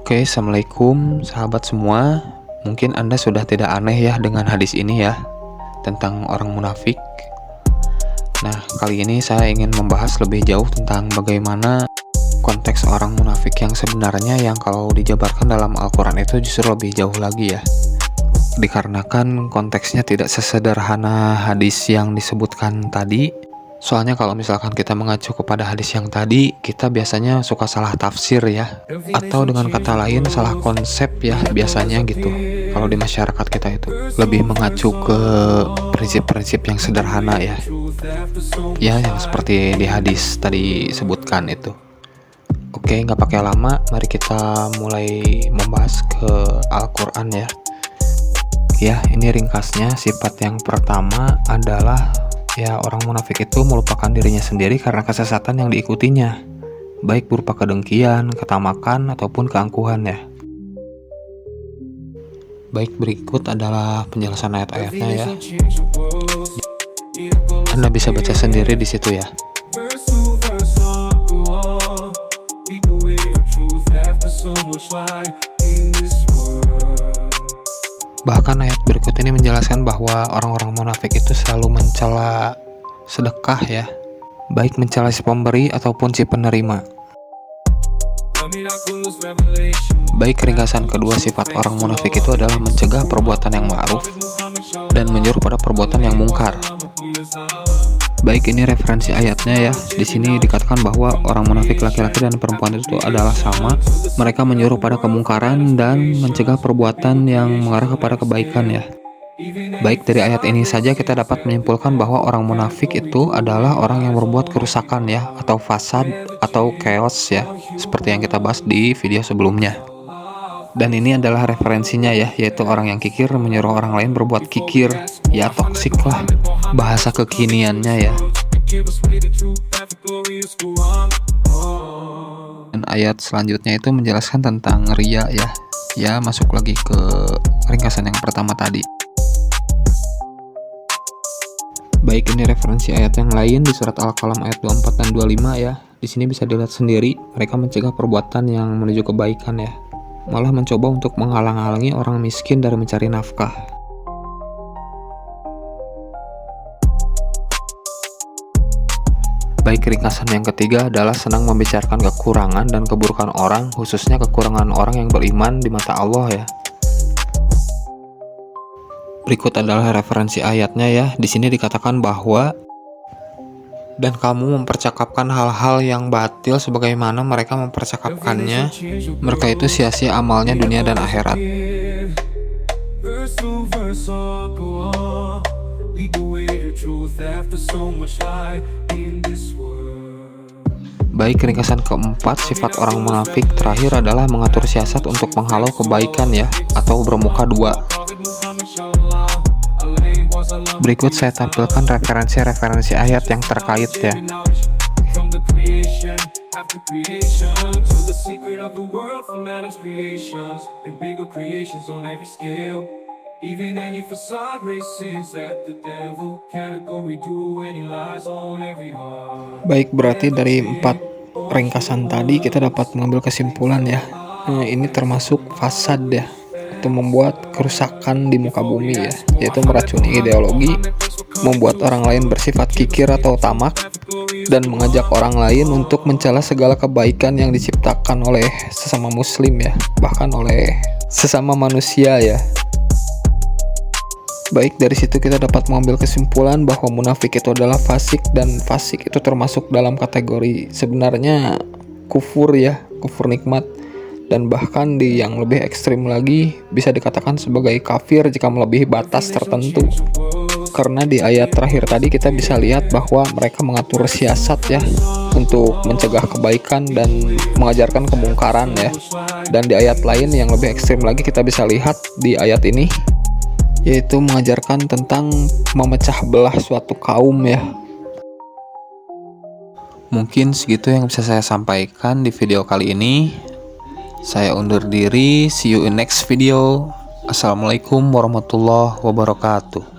Oke, assalamualaikum sahabat semua. Mungkin Anda sudah tidak aneh ya dengan hadis ini ya, tentang orang munafik. Nah, kali ini saya ingin membahas lebih jauh tentang bagaimana konteks orang munafik yang sebenarnya, yang kalau dijabarkan dalam Al-Quran itu justru lebih jauh lagi ya. Dikarenakan konteksnya tidak sesederhana hadis yang disebutkan tadi. Soalnya kalau misalkan kita mengacu kepada hadis yang tadi, kita biasanya suka salah tafsir ya, atau dengan kata lain salah konsep ya biasanya gitu. Kalau di masyarakat kita itu lebih mengacu ke prinsip-prinsip yang sederhana ya, yang seperti di hadis tadi sebutkan itu. Oke, nggak pakai lama, mari kita mulai membahas ke Al-Quran ya. Ya, ini ringkasnya. Sifat yang pertama adalah ya, orang munafik itu melupakan dirinya sendiri karena kesesatan yang diikutinya, baik berupa kedengkian, ketamakan, ataupun keangkuhan ya. Baik, berikut adalah penjelasan ayat-ayatnya ya. Anda bisa baca sendiri di situ ya. Bahkan ayat berikut ini menjelaskan bahwa orang-orang munafik itu selalu mencela sedekah ya, baik mencela si pemberi ataupun si penerima. Baik, ringkasan kedua sifat orang munafik itu adalah mencegah perbuatan yang ma'ruf dan menyuruh pada perbuatan yang mungkar. Baik, ini referensi ayatnya ya. Di sini dikatakan bahwa orang munafik laki-laki dan perempuan itu adalah sama. Mereka menyuruh pada kemungkaran dan mencegah perbuatan yang mengarah kepada kebaikan ya. Baik, dari ayat ini saja kita dapat menyimpulkan bahwa orang munafik itu adalah orang yang berbuat kerusakan ya, atau fasad atau chaos ya, seperti yang kita bahas di video sebelumnya. Dan ini adalah referensinya ya, yaitu orang yang kikir menyuruh orang lain berbuat kikir ya, toksik lah bahasa kekiniannya ya. Dan ayat selanjutnya itu menjelaskan tentang riya ya. Ya, masuk lagi ke ringkasan yang pertama tadi. Baik, ini referensi ayat yang lain di surat Al-Qalam ayat 24 dan 25 ya. Di sini bisa dilihat sendiri, mereka mencegah perbuatan yang menuju kebaikan ya, malah mencoba untuk menghalang-halangi orang miskin dari mencari nafkah. Baik, ringkasan yang ketiga adalah senang membicarakan kekurangan dan keburukan orang, khususnya kekurangan orang yang beriman di mata Allah ya. Berikut adalah referensi ayatnya ya. Di sini dikatakan bahwa dan kamu mempercakapkan hal-hal yang batil sebagaimana mereka mempercakapkannya, mereka itu sia-sia amalnya dunia dan akhirat. Baik, ringkasan keempat sifat orang munafik terakhir adalah mengatur siasat untuk menghalau kebaikan ya, atau bermuka dua. Berikut saya tampilkan referensi-referensi ayat yang terkait ya. Baik, berarti dari 4 ringkasan tadi kita dapat mengambil kesimpulan ya. Ini termasuk fasad ya, itu membuat kerusakan di muka bumi ya, yaitu meracuni ideologi, membuat orang lain bersifat kikir atau tamak, dan mengajak orang lain untuk mencela segala kebaikan yang diciptakan oleh sesama muslim ya, bahkan oleh sesama manusia ya. Baik, dari situ kita dapat mengambil kesimpulan bahwa munafik itu adalah fasik, dan fasik itu termasuk dalam kategori sebenarnya kufur ya, kufur nikmat. Dan bahkan di yang lebih ekstrim lagi bisa dikatakan sebagai kafir jika melebihi batas tertentu. Karena di ayat terakhir tadi kita bisa lihat bahwa mereka mengatur siasat ya untuk mencegah kebaikan dan mengajarkan kemungkaran ya. Dan di ayat lain yang lebih ekstrim lagi kita bisa lihat di ayat ini, yaitu mengajarkan tentang memecah belah suatu kaum ya. Mungkin segitu yang bisa saya sampaikan di video kali ini. Saya undur diri, see you in next video. Assalamualaikum warahmatullahi wabarakatuh.